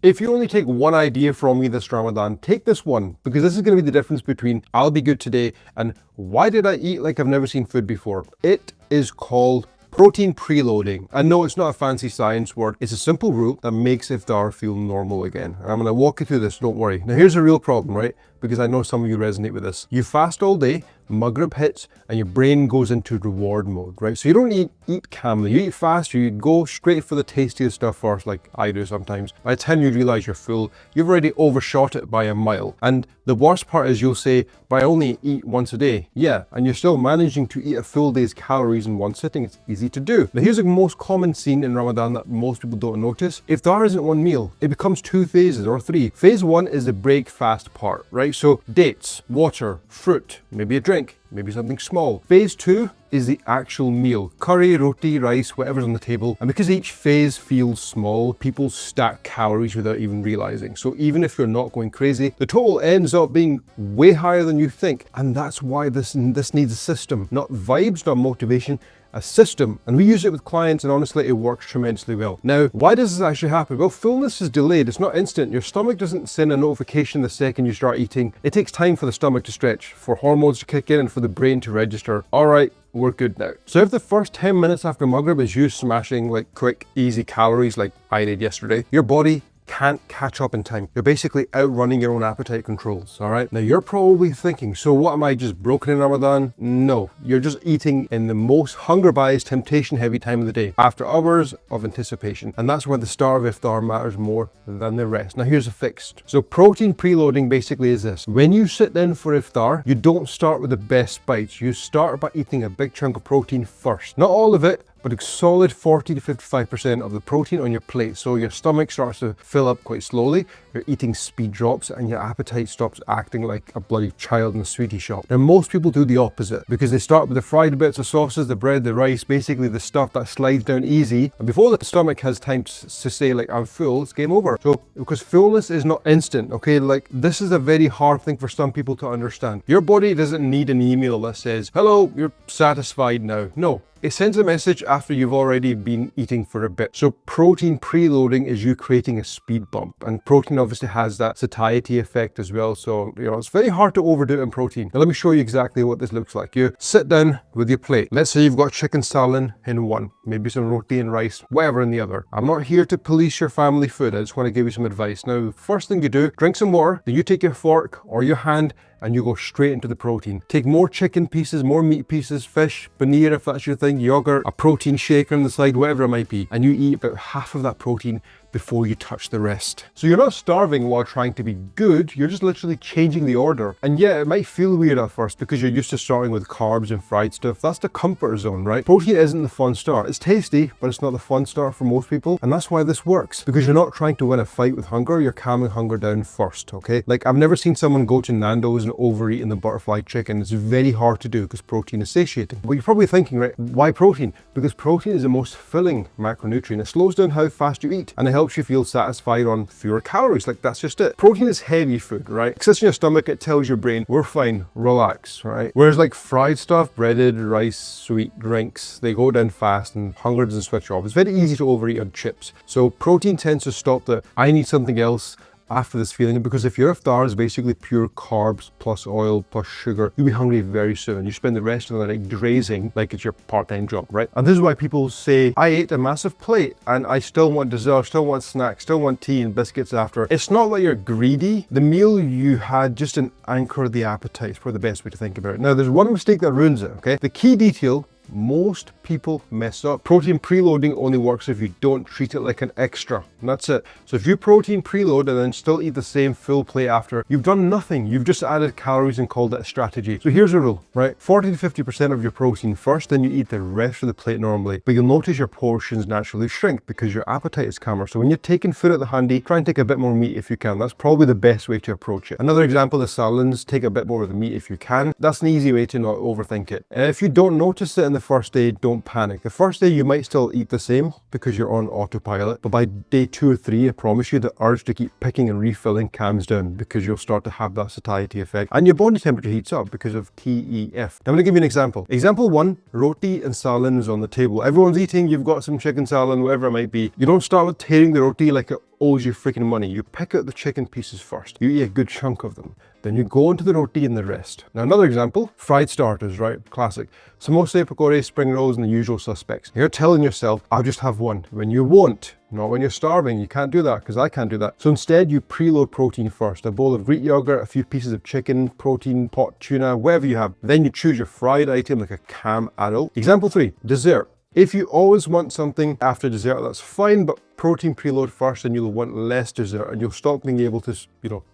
If you only take one idea from me this Ramadan, take this one, because this is going to be the difference between I'll be good today and why did I eat like I've never seen food before. It is called protein preloading. And no, it's not a fancy science word. It's a simple rule that makes iftar feel normal again. And I'm going to walk you through this, don't worry. Now here's a real problem, right? Because I know some of you resonate with this. You fast all day, Maghrib hits, and your brain goes into reward mode, right? So you don't eat calmly. You eat fast, you go straight for the tastiest stuff first, like I do sometimes. By the time you realize you're full, you've already overshot it by a mile. And the worst part is you'll say, but I only eat once a day. Yeah, and you're still managing to eat a full day's calories in one sitting. It's easy to do. Now here's the most common scene in Ramadan that most people don't notice. Iftar isn't one meal. It becomes 2 phases or 3. Phase 1 is the break fast part, right? So dates, water, fruit, maybe a drink, maybe something small. Phase 2 is the actual meal. Curry, roti, rice, whatever's on the table. And because each phase feels small, people stack calories without even realizing. So even if you're not going crazy, the total ends up being way higher than you think. And that's why this needs a system, not vibes, not motivation, a system. And we use it with clients, and honestly it works tremendously well. Now, why does this actually happen? Well, fullness is delayed. It's not instant. Your stomach doesn't send a notification the second you start eating. It takes time for the stomach to stretch, for hormones to kick in, and for the brain to register, all right, we're good now. So if the first 10 minutes after Maghrib is you smashing like quick, easy calories like I did yesterday, your body can't catch up in time. You're basically outrunning your own appetite controls, all right? Now you're probably thinking, so what, am I just broken in Ramadan? No, you're just eating in the most hunger biased, temptation heavy time of the day, after hours of anticipation. And that's where the start of iftar matters more than the rest. Now here's a fix. So protein preloading basically is this. When you sit down for iftar, you don't start with the best bites. You start by eating a big chunk of protein first. Not all of it, but a solid 40 to 55% of the protein on your plate. So your stomach starts to fill up quite slowly, your eating speed drops, and your appetite stops acting like a bloody child in a sweetie shop. Now most people do the opposite, because they start with the fried bits of sauces, the bread, the rice, basically the stuff that slides down easy. And before the stomach has time to say like, I'm full, it's game over. So, because fullness is not instant, okay? Like this is a very hard thing for some people to understand. Your body doesn't need an email that says, hello, you're satisfied now. No. It sends a message after you've already been eating for a bit. So protein preloading is you creating a speed bump, and protein obviously has that satiety effect as well. So, it's very hard to overdo it in protein. Now let me show you exactly what this looks like. You sit down with your plate. Let's say you've got chicken salad in one, maybe some roti and rice, whatever in the other. I'm not here to police your family food. I just want to give you some advice. Now, first thing you do, drink some water, then you take your fork or your hand and you go straight into the protein. Take more chicken pieces, more meat pieces, fish, paneer if that's your thing, yogurt, a protein shaker on the side, whatever it might be. And you eat about half of that protein before you touch the rest. So you're not starving while trying to be good, you're just literally changing the order. And yeah, it might feel weird at first because you're used to starting with carbs and fried stuff. That's the comfort zone, right? Protein isn't the fun start. It's tasty, but it's not the fun start for most people. And that's why this works, because you're not trying to win a fight with hunger, you're calming hunger down first, okay? Like I've never seen someone go to Nando's and overeat in the butterfly chicken. It's very hard to do because protein is satiating. But you're probably thinking, right, why protein? Because protein is the most filling macronutrient. It slows down how fast you eat, and it helps you feel satisfied on fewer calories. Like that's just it. Protein is heavy food, right? It sits in your stomach, it tells your brain, we're fine, relax, right? Whereas like fried stuff, breaded, rice, sweet drinks, they go down fast and hunger doesn't switch off. It's very easy to overeat on chips. So protein tends to stop the, I need something else after this feeling, because if your iftar is basically pure carbs plus oil plus sugar, you'll be hungry very soon. You spend the rest of the night grazing like it's your part-time job, right? And this is why people say, I ate a massive plate and I still want dessert, still want snacks, still want tea and biscuits after. It's not that you're greedy. The meal you had just didn't anchor the appetite. It's probably the best way to think about it. Now, there's one mistake that ruins it, okay? The key detail most people mess up. Protein preloading only works if you don't treat it like an extra, and that's it. So if you protein preload and then still eat the same full plate after, you've done nothing. You've just added calories and called it a strategy. So here's a rule, right? 40 to 50% of your protein first, then you eat the rest of the plate normally. But you'll notice your portions naturally shrink because your appetite is calmer. So when you're taking food at the handy, try and take a bit more meat if you can. That's probably the best way to approach it. Another example is salads. Take a bit more of the meat if you can. That's an easy way to not overthink it. And if you don't notice it in the first day, don't panic. The first day you might still eat the same because you're on autopilot, but by day 2 or 3, I promise you the urge to keep picking and refilling calms down because you'll start to have that satiety effect and your body temperature heats up because of TEF. Now I'm going to give you an example. Example 1, roti and salad is on the table. Everyone's eating, you've got some chicken salad, whatever it might be. You don't start with tearing the roti like it owes you freaking money. You pick out the chicken pieces first. You eat a good chunk of them. Then you go into the roti and the rest. Now another example, fried starters, right? Classic. Samosa, pakore, spring rolls, and the usual suspects. You're telling yourself, I'll just have one. When you won't. Not when you're starving. You can't do that because I can't do that. So instead you preload protein first. A bowl of Greek yogurt, a few pieces of chicken, protein, pot tuna, whatever you have. Then you choose your fried item like a cam adult. Example 3, dessert. If you always want something after dessert, that's fine, but protein preload first and you'll want less dessert and you'll stop being able to,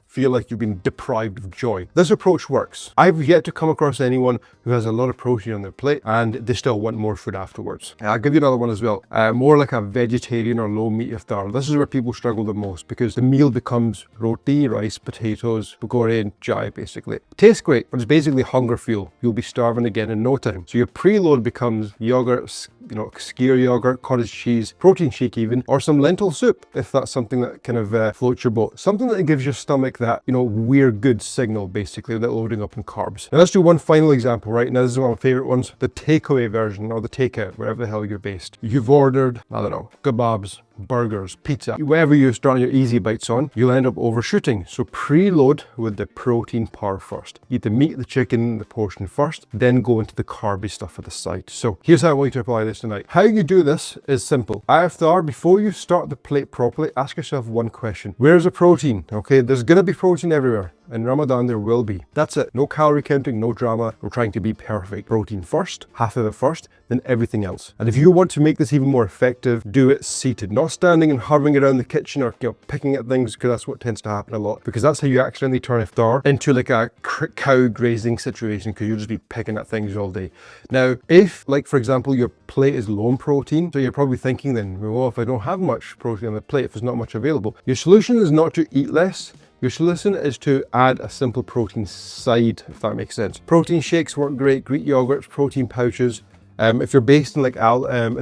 feel like you've been deprived of joy. This approach works. I've yet to come across anyone who has a lot of protein on their plate and they still want more food afterwards. I'll give you another one as well. More like a vegetarian or low meat iftar. This is where people struggle the most because the meal becomes roti, rice, potatoes, pakore, and chai basically. Tastes great, but it's basically hunger fuel. You'll be starving again in no time. So your preload becomes yogurt, skyr yogurt, cottage cheese, protein shake even, or some lentil soup, if that's something that kind of floats your boat. Something that gives your stomach that, we're good signal, basically, that loading up on carbs. Now let's do one final example, right? Now this is one of my favorite ones, the takeaway version or the takeout, wherever the hell you're based. You've ordered, I don't know, kebabs, burgers, pizza, wherever you're starting your easy bites on, you'll end up overshooting. So preload with the protein part first. Eat the meat, the chicken, the portion first, then go into the carby stuff at the side. So here's how I want you to apply this tonight. How you do this is simple. Iftar, before you start the plate properly, ask yourself one question. Where's the protein? Okay, there's gonna be protein everywhere. In Ramadan, there will be. That's it. No calorie counting, no drama. We're trying to be perfect. Protein first, half of it first, then everything else. And if you want to make this even more effective, do it seated. Not standing and hovering around the kitchen or picking at things, because that's what tends to happen a lot. Because that's how you accidentally turn iftar into like a cow grazing situation, because you'll just be picking at things all day. Now, if, like for example, your plate is low in protein, so you're probably thinking then, well, if I don't have much protein on the plate, if there's not much available, your solution is not to eat less. Your solution is to add a simple protein side, if that makes sense. Protein shakes work great, Greek yogurts, protein pouches. If you're based in in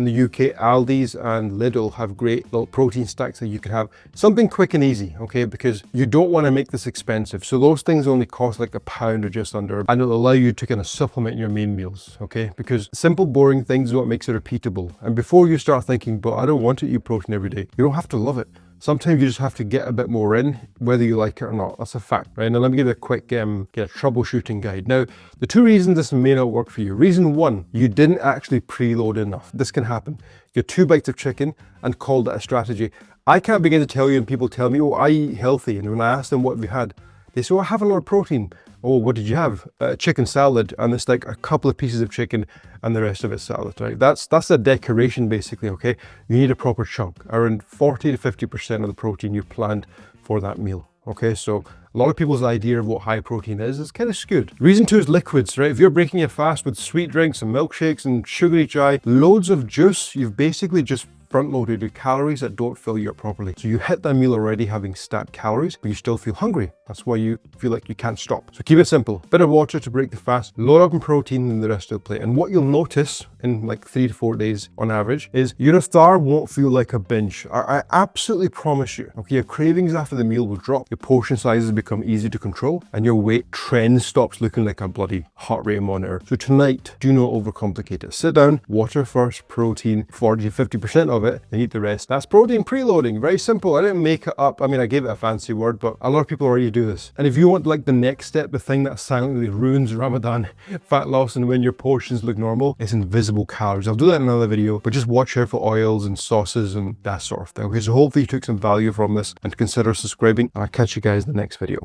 the UK, Aldi's and Lidl have great little protein stacks that you can have. Something quick and easy, okay? Because you don't want to make this expensive. So those things only cost like £1 or just under, and it'll allow you to kind of supplement your main meals, okay? Because simple, boring things is what makes it repeatable. And before you start thinking, but I don't want to eat protein every day, you don't have to love it. Sometimes you just have to get a bit more in, whether you like it or not. That's a fact, right? Now let me give you a quick troubleshooting guide. Now, the 2 reasons this may not work for you. Reason 1, you didn't actually preload enough. This can happen. You get 2 bites of chicken and called it a strategy. I can't begin to tell you, and people tell me, oh, I eat healthy. And when I ask them what have you had, they say, oh, I have a lot of protein. Oh, what did you have? Chicken salad, and it's like a couple of pieces of chicken and the rest of it salad, right? That's a decoration basically, okay? You need a proper chunk, around 40 to 50% of the protein you planned for that meal, okay? So a lot of people's idea of what high protein is kind of skewed. Reason 2 is liquids, right? If you're breaking your fast with sweet drinks and milkshakes and sugary chai, loads of juice, you've basically just front-loaded your calories that don't fill you up properly. So you hit that meal already having stacked calories, but you still feel hungry. That's why you feel like you can't stop. So keep it simple. Bit of water to break the fast, load up in protein in the rest of the plate. And what you'll notice in like 3 to 4 days on average is your iftar won't feel like a binge. I absolutely promise you. Okay, your cravings after the meal will drop, your portion sizes become easy to control, and your weight trend stops looking like a bloody heart rate monitor. So tonight, do not overcomplicate it. Sit down, water first, protein, 40 to 50% of it, and eat the rest. That's protein preloading. Very simple. I didn't make it up. I mean, I gave it a fancy word, but a lot of people already do this. And if you want like the next step, the thing that silently ruins Ramadan fat loss and when your portions look normal, it's invisible calories. I'll do that in another video, but just watch out for oils and sauces and that sort of thing. Okay, so hopefully you took some value from this and consider subscribing. I'll catch you guys in the next video.